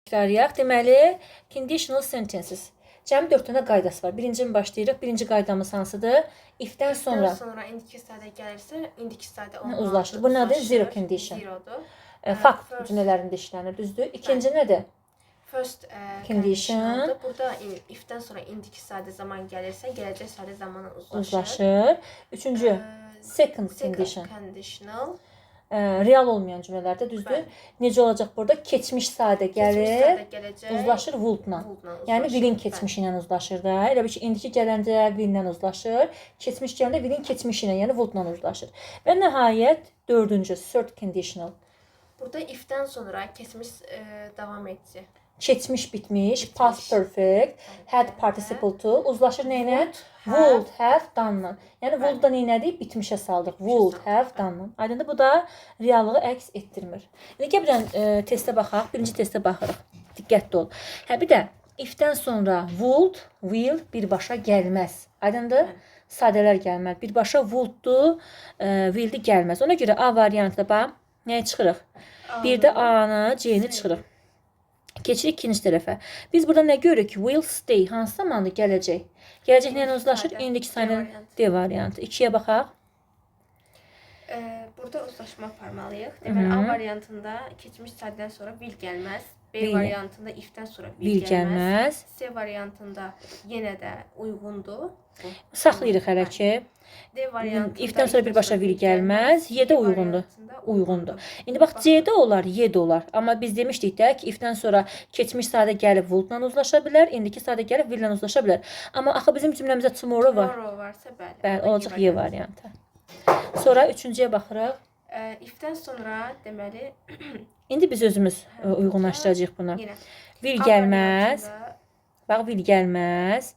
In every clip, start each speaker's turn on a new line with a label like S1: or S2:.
S1: Təkrarlayaq. Deməli, conditional sentences. Cəmi 4 dənə qaydası var. Birincini başlayırıq. Birinci qaydamız hansıdır? Ifdən sonra.
S2: İfdən sonra indiki istifadə gəlirsə, indiki istifadə olmalıdır.
S1: Uzlaşır. Bu nədir? Zero condition.
S2: Zerodur.
S1: Fakt cümlələrində işlənir, düzdür? İkinci nədir?
S2: First
S1: Condition.
S2: conditionaldır. Burada ifdən sonra indiki istifadə zaman gəlirsə, gələcək istifadə zamanla
S1: Uzlaşır. Üçüncü, second condition.
S2: Conditional.
S1: Real olmayan cümlələrdə, düzdür? Necə olacaq burada? Keçmiş sadə gəlir, uzlaşır would-la. Yəni willin keçmişi ilə uzlaşır da. Elə bil ki, indiki gələndə will-lə uzlaşır, keçmiş gələndə willin keçmişi ilə, yəni would-la uzlaşır. Və nəhayət dördüncü, third conditional.
S2: Burada ifdən sonra keçmiş davam edici.
S1: Keçmiş bitmiş, past perfect, had participle to uzlaşır nə ilə? Would have done. Yəni would-da nədir? Bitmişə saldıq. Would have done. Aydındır? Bu da reallığı əks etdirmir. İndi gəlin testə baxaq. Birinci testə baxırıq. Diqqətli ol. Hə bir də ifdən sonra would, will birbaşa gəlməz. Aydındır? Sadələr gəlməz. Birbaşa would-du, will-di gəlməz. Ona görə A variantında bax, nəyə çıxırıq? Bir də A-nı, C-ni çıxırıq. Keçirik ikinci tərəfə. Biz burada nə görürük ki, will stay hansı zamanda gələcək? Gələcək nə ilə uzlaşır? İndiki sayının D variantı. 2-yə baxaq.
S2: Burada uzlaşma aparmalıyıq. Deməli, A variantında keçmiş sadədən sonra will gəlməz. B variantında ifdən sonra will gəlməz. C variantında yenə də uyğundur.
S1: Saxlayırıq hələ ki.
S2: D variantında
S1: ifdən sonra birbaşa will gəlməz. Y-də uyğundur. Uyğundur. İndi bax C-də olar, Y-də olar. Amma biz demişdik də ki, ifdən sonra keçmiş sadə gəlib would-la uzlaşa bilər, indiki sadə gəlib will-la uzlaşa bilər. Amma axı bizim cümləmizdə tomorrow var.
S2: Tomorrow varsa, bəli.
S1: Bəli, olacaq Y variantı. Sonra üçüncüyə baxırıq.
S2: İfdən sonra deməli
S1: İndi biz özümüz uyğunlaşdıracağıq buna. Will gəlməz. Bax, will gəlməz.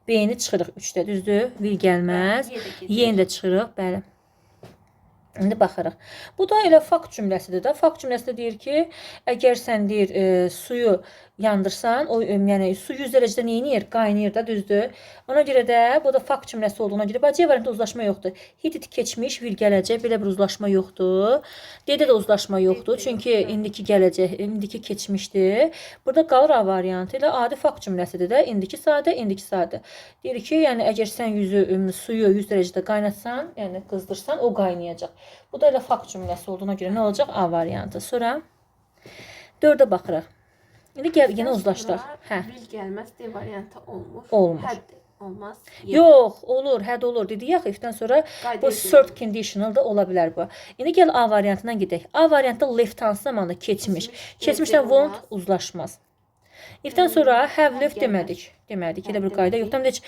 S1: B-ni çıxırıq 3-də, düzdür? Will gəlməz. Y-ni də çıxırıq, bəli. İndi baxırıq. Bu da elə fakt cümləsidir də. Fakt cümləsində deyir ki, əgər sən deyir suyu yandırsan, o yəni su 100 dərəcədə nə edir? Qaynayır da, düzdür? Ona görə də bu da fakt cümləsi olduğuna görə C variantında uzlaşma yoxdur. Hit keçmiş, will gələcək, belə bir uzlaşma yoxdur. D-də də uzlaşma yoxdur, çünki indiki gələcək, indiki keçmişdir. Burada qalır A variantı ilə adi fakt cümləsidir də. İndiki sadə, indiki sadə. Deyir ki, yəni əgər sən suyu 100 dərəcədə qaynatsan, yəni qızdırsan, o qaynayacaq. Bu da elə fakt cümləsi olduğuna görə nə olacaq? A variantı. Sonra 4-ə baxırıq. İndi gəl yenə uzlaşdıraq. Hə.
S2: Will gəlməz, D variantı olmur.
S1: Olmur.
S2: Hədd olmaz.
S1: Yox, olur, hədd olur. Dedik axı ifdən sonra bu third conditional da ola bilər bu. İndi gəl A variantından gedək. A variantında left hansı zamanda keçmiş. Keçmişlə won't uzlaşmaz. Ifdən sonra have left demədik. Demədik, elə bir qayda yoxdur. Heç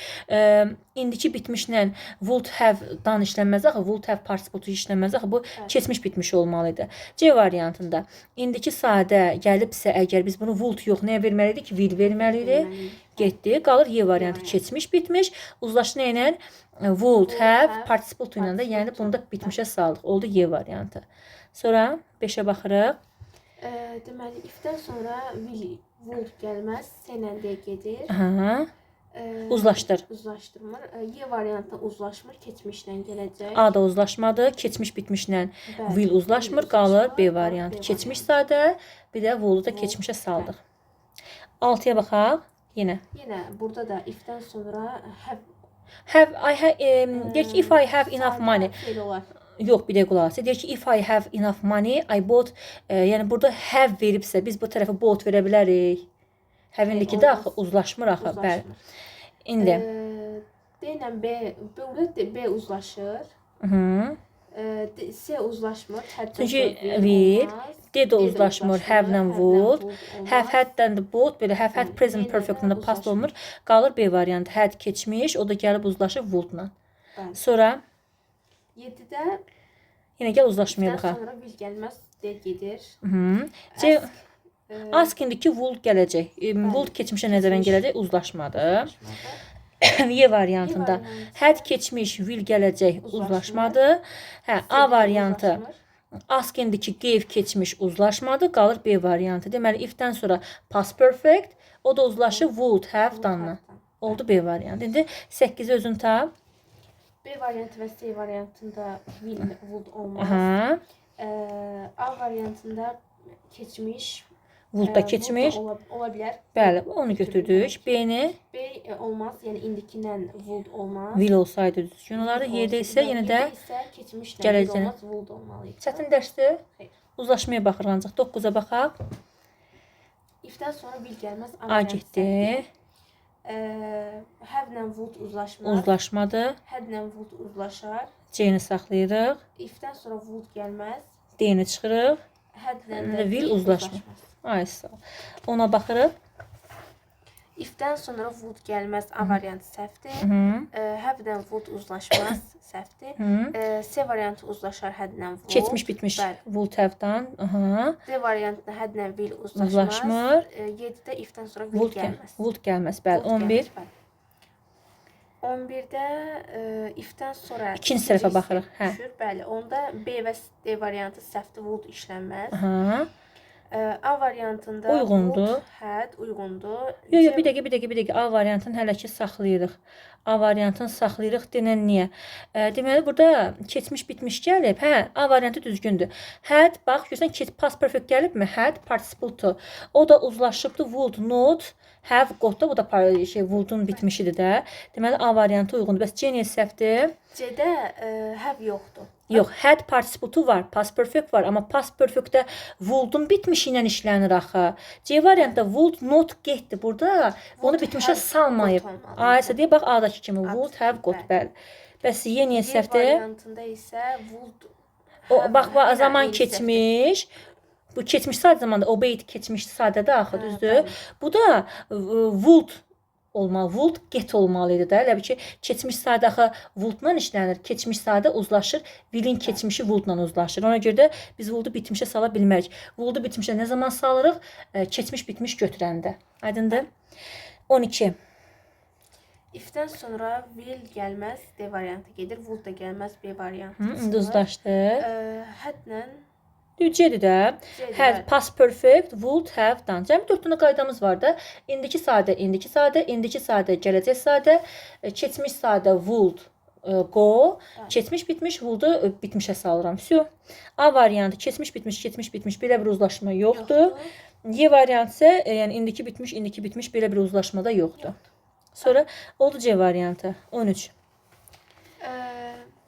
S1: indiki bitmişlə would have dan işlənməz axı, would have participle to işlənməz axı. Bu keçmiş bitmiş olmalıdır. C variantında indiki sadə gəlibsə, əgər biz bunu would yox, nəyə verməliydik? Will verməliydik. Getdi. Qalır Y variantı keçmiş bitmiş. Uzlaşdı nə ilə? Would have participle to ilə də, yəni bunu da bitmişə saldıq. Oldu Y variantı. Sonra 5-ə baxırıq.
S2: Deməli, ifdən sonra would gəlməz, C-lə D gedir.
S1: Aha. Uzlaşdır.
S2: Uzlaşdırmır. Y variantı uzlaşmır, keçmişlə gələcək.
S1: A da uzlaşmadı, keçmiş bitmişlə will uzlaşmır, qalır B variantı. Keçmiş sadə, bir də will-u da keçmişə saldıq. 6-ya baxaq. Yenə
S2: burada da ifdən sonra
S1: deyir ki, if I have enough money. Yox, bir də qulaq as. Deyir ki, if I have enough money, I bought. Yəni burada have veribsə, biz bu tərəfə bought verə bilərik. Have-indiki də axı uzlaşmır axı. Bəli. İndi
S2: D ilə B uzlaşır. C uzlaşmır.
S1: Çünki will, D də uzlaşmır. Have-lə would. Have had-dən də bought, belə have had present perfect-lə də past olmur. Qalır B variantı. Had keçmiş, o da gəlib uzlaşır would-la. Sonra
S2: 7-də
S1: yenə gəl uzlaşmaya baxaq.
S2: Sonra will gəlməz, D gedir.
S1: Ask indiki would gələcək. Would keçmişə nəzərən gələcək, uzlaşmadı. Y variantında had keçmiş, will gələcək, uzlaşmadı. Hə, A variantı ask indiki gave keçmiş, uzlaşmadı. Qalır B variantı. Deməli, ifdən sonra past perfect, o da uzlaşır would have done. Oldu B variantı. İndi 8-i özün tap.
S2: B variantı və C variantında would olmaz. A variantında keçmiş
S1: Would-da keçmiş.
S2: Ola bilər.
S1: Bəli, onu götürdük. B-ni
S2: B olmaz, yəni indikindən would olmaz.
S1: will olsaydı düzgün olardı. Y-də isə yenə də
S2: keçmişlə
S1: gələcək.
S2: olmaz, would olmalıydı.
S1: çətin dərsdir.
S2: Xeyr.
S1: Uzlaşmaya baxırıq ancaq 9-a baxaq.
S2: If-dən sonra will gəlməz.
S1: A getdi.
S2: Have-lə would uzlaşmaz.
S1: Uzlaşmadı.
S2: Had-lə would uzlaşar.
S1: C-ni saxlayırıq.
S2: If-dən sonra would gəlməz.
S1: D-ni çıxırıq.
S2: Had-lə
S1: də will uzlaşmaz. Ay sağ ol. Ona baxırıq.
S2: If-dən sonra would gəlməz. A variantı səhvdir. Have-dən would uzlaşmaz. Səhvdir. C variantı uzlaşar had-lə would.
S1: Keçmiş bitmiş. Would have-dan.
S2: D variantında had-lə will uzlaşmaz.
S1: Uzlaşmır.
S2: 7-də if-dən sonra will gəlməz.
S1: Would gəlməz. Bəli, 11.
S2: 11-də if-dən sonra
S1: İkinci tərəfə baxırıq. Hə.
S2: Bəli, onda B və D variantı səhvdir, would işlənməz.
S1: Aha.
S2: A variantında
S1: Uyğundur.
S2: would, had uyğundur.
S1: Yox, bir dəqiqə. A variantını hələ ki saxlayırıq. A variantını saxlayırıq. Denən niyə? Deməli burada keçmiş bitmiş gəlib. Hə, A variantı düzgündür. Had, bax, görsən past perfect gəlibmi? Had participle to. O da uzlaşıbdı. Would not have got da bu da would'un bitmişidir də. Deməli A variantı uyğundur. Bəs C niyə səhvdir?
S2: C-də have yoxdur.
S1: Yox, had participle to var, past perfect var, amma past perfect-də would'un bitmişi ilə işlənir axı. C variantda would not getdi. Burada bunu bitmişə salmayıb. A isə deyə bax A-dakı kimi would have got, bəli. Bəs Y niyə
S2: D
S1: səhvdir?
S2: variantında isə would
S1: Bax, zaman keçmiş. Bu keçmiş sadə zamanda obeyed keçmiş sadədir axı, düzdür? Bu da would olmalı, would get olmalıydı da. Elə bir ki, keçmiş sadə axı would-la işlənir. Keçmiş sadə uzlaşır, will'in keçmişi would-la uzlaşır. Ona görə də biz would-u bitmişə sala bilmərik. Would-u bitmişə nə zaman salırıq? Keçmiş bitmiş götürəndə. Aydındır? 12.
S2: If-dən sonra will gəlməz, D variantı gedir. Would da gəlməz, B variantı.
S1: İndi uzlaşdıq.
S2: Had-lə
S1: C-dir də. Had, past perfect, would have done. Cəmi 4 dənə qaydamız var da. İndiki sadə, indiki sadə, gələcək sadə, keçmiş sadə would go, keçmiş bitmiş would-u bitmişə salıram. Всё. A variantı keçmiş bitmiş belə bir uzlaşma yoxdur. Y variantı isə yəni indiki bitmiş belə bir uzlaşma da yoxdur. Sonra oldu C variantı. 13.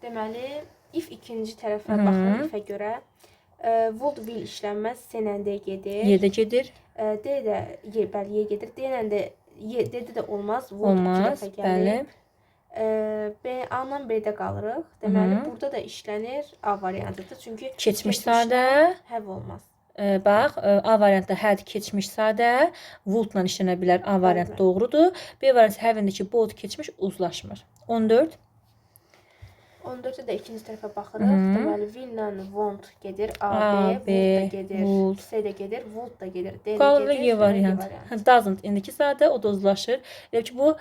S2: Deməli, if ikinci tərəfə baxırıq ifə görə. Would will işlənməz, C-lə D gedir.
S1: Y-də gedir.
S2: D də bəli, Y gedir. D-lə də D-də də olmaz. Would
S1: Olmaz, bəli.
S2: B, A-la B-də qalırıq. Deməli, burada da işlənir A variantıdır. Çünki
S1: keçmiş sadə
S2: have olmaz.
S1: Bax, A variantda had keçmiş sadə, would-la işlənə bilər. A variantı doğrudur. B variantı have-indəki both keçmiş uzlaşmır. 14.
S2: 14-də də ikinci tərəfə baxırıq. Deməli, will-lə want gedir. A, B, would da gedir. C də gedir, would da gedir. D də
S1: Qalır
S2: gedir.
S1: Y variantı. Doesn't indiki sadə, o da uzlaşır. Elə ki, bu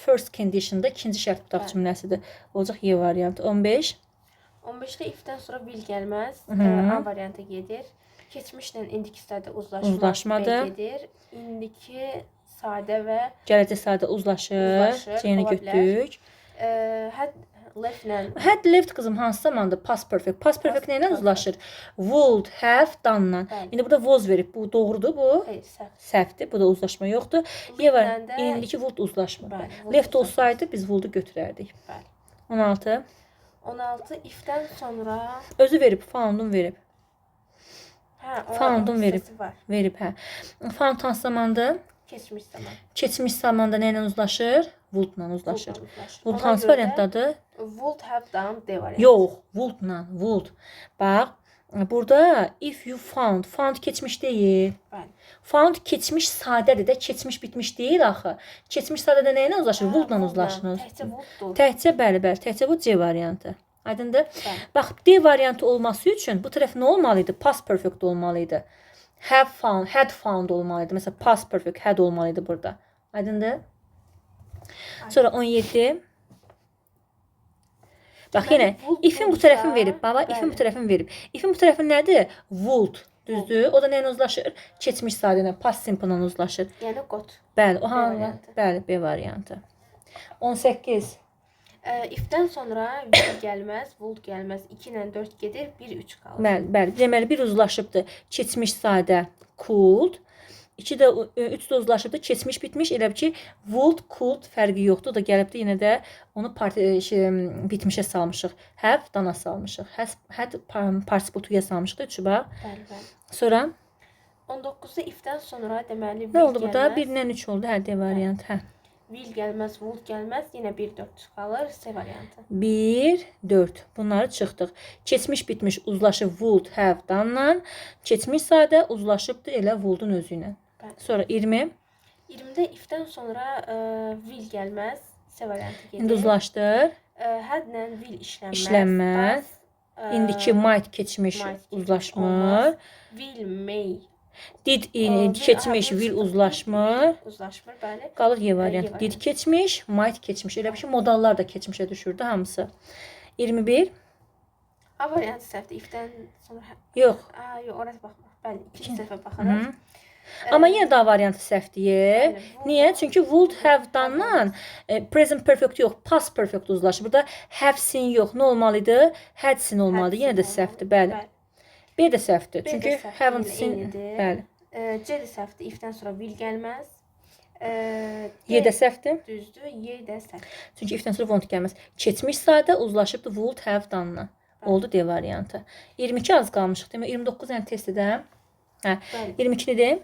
S1: first condition-da ikinci şərt tutaq cümləsidir. Olacaq Y variantı. 15.
S2: 15-də if-dən sonra will gəlməz. A variantı gedir. Keçmişlə indiki sadə uzlaşmadı. B gedir. İndiki sadə və
S1: gələcək sadə uzlaşır. C-ni götürdük. Had left qızım hansı zamanda? Past perfect. Past perfect nə ilə uzlaşır? Would have done-la. İndi burada was verib. Bu doğrudur bu?
S2: Xeyr,
S1: səhvdir. Bu da uzlaşma yoxdur. Y var. İndiki would uzlaşmır. Left olsaydı biz would-u götürərdik. 16.
S2: 16 if-dən sonra
S1: özü verib, found-un verib. Found-un verib. Verib, hə. Found hansı zamanda?
S2: Keçmiş zaman.
S1: Keçmiş zamanda nə ilə uzlaşır? Would-la uzlaşır. Would hansı variantdadır?
S2: Would have done D variantı.
S1: Yox, would-la, would. Bax, burada if you found, found keçmiş deyil. Found keçmiş sadədir də, keçmiş bitmiş deyil axı. Keçmiş sadədə nə ilə uzlaşır? Would-la uzlaşır.
S2: Təkcə would-dur.
S1: Təkcə, bəli, təkcə bu C variantı. Aydındır? Bax, D variantı olması üçün bu tərəf nə olmalıydı? Past perfect olmalıydı. Have found, had found olmalıydı. Məsələn, past perfect, had olmalıydı burada. Aydındır? Sonra 17. Bax, yenə, if-in bu tərəfin verib. Baba, if-in bu tərəfin verib. If-in bu tərəfin nədir? Would. Düzdür? O da nə ilə uzlaşır? Keçmiş sadə ilə, past simple ilə uzlaşır.
S2: Yəni got.
S1: Bəli, o hansı? Bəli, B variantı. 18.
S2: Ifdən sonra will gəlməz, would gəlməz. 2 ilə 4 gedir, 1 3 qalır.
S1: Bəli. Deməli bir uzlaşıbdı. Keçmiş sadə could. 2 də 3 də uzlaşıbdı. Keçmiş bitmiş. Elə ki would, could fərqi yoxdur. O da gəlibdi yenə də onu bitmişə salmışıq. Have dana salmışıq. Had participle to'ya salmışıq da 3 bax.
S2: Bəli.
S1: Sonra
S2: 19-da ifdən sonra deməli will
S1: nə oldu burada?
S2: gəlməz.
S1: 1-dən 3 oldu. Hə, D variant. Hə.
S2: Will gəlməz, would gəlməz. Yenə 1 4 qalır. C variantı.
S1: 1 4. Bunları çıxdıq. Keçmiş bitmiş uzlaşıb would, have danla. Keçmiş sadə uzlaşıbdı elə would'un özü ilə.
S2: Bəli.
S1: Sonra 20.
S2: 20-də ifdən sonra will gəlməz. C variantı gedir.
S1: İndi uzlaşdır.
S2: Hadlə will işlənməz.
S1: İşlənməz.
S2: Das,
S1: İndiki might keçmiş uzlaşmır.
S2: Will, may.
S1: Did keçmiş will uzlaşmır.
S2: Uzlaşmır, bəli.
S1: Qalır Y variantı. Did keçmiş, might keçmiş. Elə bir şey modallar da keçmişə düşürdü hamısı. 21.
S2: A variantı səhvdir. İfdən sonra
S1: Yox.
S2: yox, oraya baxmaq. Bəli, ikinci səhvə baxırıq.
S1: Amma yenə də A variantı səhvdir. Niyə? Çünki would have done-dan present perfect yox, past perfect uzlaşır. Burada have seen yox. Nə olmalı idi? Had seen olmalı. Yenə də səhvdir, bəli. B də səhvdir. Çünki haven't seen, bəli.
S2: C də səhvdir. İfdən sonra will gəlməz.
S1: Y də səhvdir.
S2: Düzdür. Y də səhvdir.
S1: Çünki ifdən sonra won't gəlməz. Keçmiş sadə uzlaşıbdı would have done-la. Oldu D variantı. 22 az qalmışıq. Demək 29 yəni test edəm. Hə. 22-ni deyim.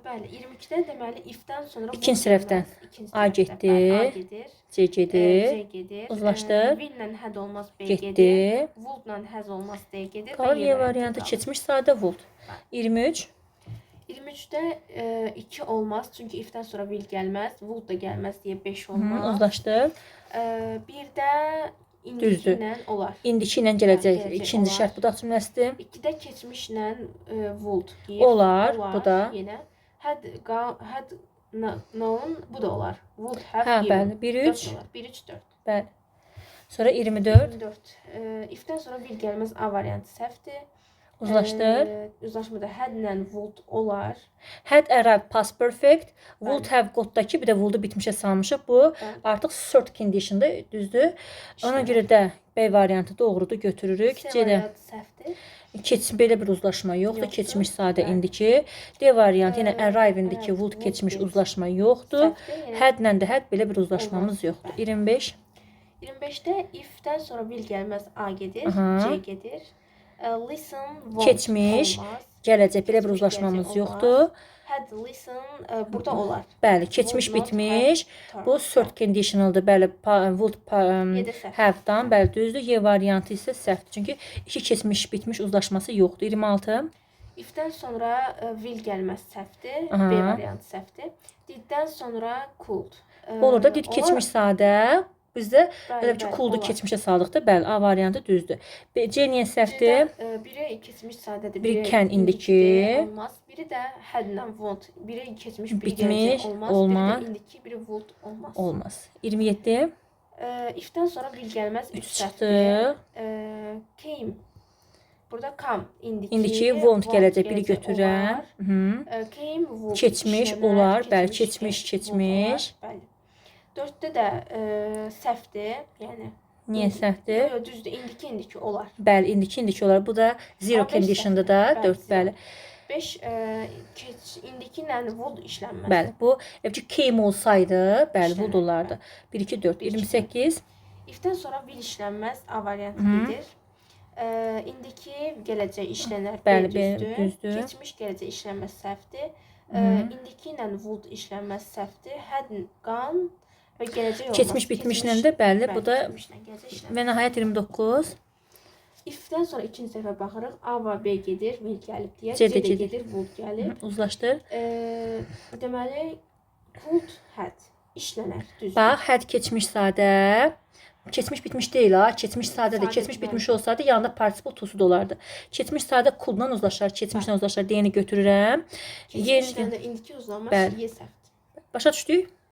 S2: Bəli, 22-də deməli ifdən sonra
S1: İkinci tərəfdən A getdi.
S2: A gedir.
S1: C gedir.
S2: C gedir.
S1: Uzlaşdır.
S2: Will-lə had olmaz, B
S1: Getdi.
S2: gedir. Would-la has olmaz, D gedir.
S1: Qalır Y variantı. Keçmiş sadə would. 23.
S2: 23-də 2 olmaz, çünki ifdən sonra will gəlməz, would da gəlməz deyə 5 olmaz.
S1: Uzlaşdır.
S2: Bir də
S1: Düzdür.
S2: indiki ilə olar.
S1: İndiki ilə gələcək.
S2: Gələcək,
S1: İkinci
S2: olar.
S1: şərt bu da cümləsidir.
S2: 2-də keçmişlə would deyir.
S1: Olar, bu da.
S2: Yenə had known, bu da olar. Would have
S1: Hə,
S2: given.
S1: bəli. 1 3.
S2: 1 3 4.
S1: Bəli. Sonra 24.
S2: 24. İfdən sonra will gəlməz, A variantı səhvdir.
S1: Uzlaşdır.
S2: Uzlaşmada had-lə would olar.
S1: Had arrived past perfect. Would have got-dakı bir də would-u bitmişə salmışıq. Bu artıq short condition-da, düzdür? Ona görə də B variantı doğrudur, götürürük.
S2: C
S1: C-də
S2: variantı səhvdir.
S1: belə bir uzlaşma yoxdur.
S2: Yoxdur.
S1: Keçmiş sadə
S2: Bəli.
S1: indiki. D variantı yenə arrive indiki
S2: Arrive,
S1: would
S2: would
S1: keçmiş
S2: get.
S1: uzlaşma yoxdur.
S2: Səhvdir, yenə.
S1: Had-lə də had belə bir uzlaşmamız
S2: Olmaz.
S1: yoxdur.
S2: Bəli.
S1: 25.
S2: 25-də if-dən sonra will gəlməz, A gedir,
S1: Aha.
S2: C gedir. Listen, won't
S1: Keçmiş,
S2: olmaz.
S1: gələcək belə bir
S2: Keçmiş,
S1: uzlaşmamız
S2: gələcək
S1: yoxdur.
S2: olmaz. Had, listen, burada olar.
S1: Bəli, keçmiş
S2: Would not
S1: bitmiş.
S2: have
S1: Bu short conditionaldır. Bəli, would
S2: Yedi səhv.
S1: have-dan, bəli, düzdür. Y variantı isə səhvdir. Çünki iki keçmiş bitmiş uzlaşması yoxdur. 26.
S2: If-dən sonra will gəlməz, səhvdir.
S1: Aha.
S2: B variantı səhvdir. Did-dən sonra could.
S1: Olur da did keçmiş sadə. Bizdə
S2: Bəli,
S1: elə ki
S2: bəli,
S1: could-u
S2: olar.
S1: keçmişə saldıq da, bəli, A variantı düzdür. C niyə səhvdir?
S2: Biri keçmiş sadədir,
S1: Biri can indiki.
S2: olmaz. Biri də had-lə want. Biri keçmiş, biri
S1: Bitmiş,
S2: gələcək olmaz.
S1: olmaz.
S2: Biri də indiki, biri would olmaz.
S1: Olmaz. 27.
S2: If-dən sonra will gəlməz, 3
S1: çıxdı.
S2: səhvdir. Came. Burada come
S1: İndiki won't gələcək, biri götürürəm.
S2: Came, would
S1: Keçmiş
S2: işlənər,
S1: olar, bəli, keçmiş,
S2: would
S1: keçmiş.
S2: olar, bəli. 4-də də səhvdir, yəni.
S1: Niyə səhvdir?
S2: Yox, düzdür, indiki olar.
S1: Bəli, indiki olar. Bu da zero
S2: Beş
S1: condition'da
S2: səhvdir.
S1: da
S2: Bəli,
S1: 4,
S2: zero.
S1: bəli.
S2: 5 indiki ilə would işlənməz.
S1: Bəli, bu ki came olsaydı, bəli, bu
S2: İşlənər,
S1: da olardı. 1 2 4 28.
S2: If-dən sonra will işlənməz, A variantı gedir. İndiki gələcək işlənər,
S1: Bəli,
S2: B
S1: B
S2: düzdür.
S1: düzdür.
S2: Keçmiş gələcək işlənməz, səhvdir. İndiki ilə would işlənməz, səhvdir. Had, gone və gələcək olmaz.
S1: Keçmiş bitmişlə də bəli, bu da
S2: keçmişlə gələcək işlənməz.
S1: və nəhayət 29.
S2: If-dən sonra ikinci dəfə baxırıq. A və B gedir, will gəlib deyə.
S1: C
S2: C
S1: də
S2: də
S1: gedir.
S2: gedir, would gəlib.
S1: Uzlaşdır.
S2: Deməli, could, had işlənər, düzdür.
S1: Bax, had keçmiş sadə. Keçmiş bitmiş deyil ha. Keçmiş sadədir.
S2: Sadə,
S1: Keçmiş
S2: bəli.
S1: bitmiş olsaydı yanında participle to-su da olardı. Keçmiş sadə could-dan uzlaşar, keçmişlə uzlaşar deyəni götürürəm.
S2: Keçmişlə də indiki uzlanmaz,
S1: Bəli.
S2: Y səhvdir.
S1: Başa düşdük?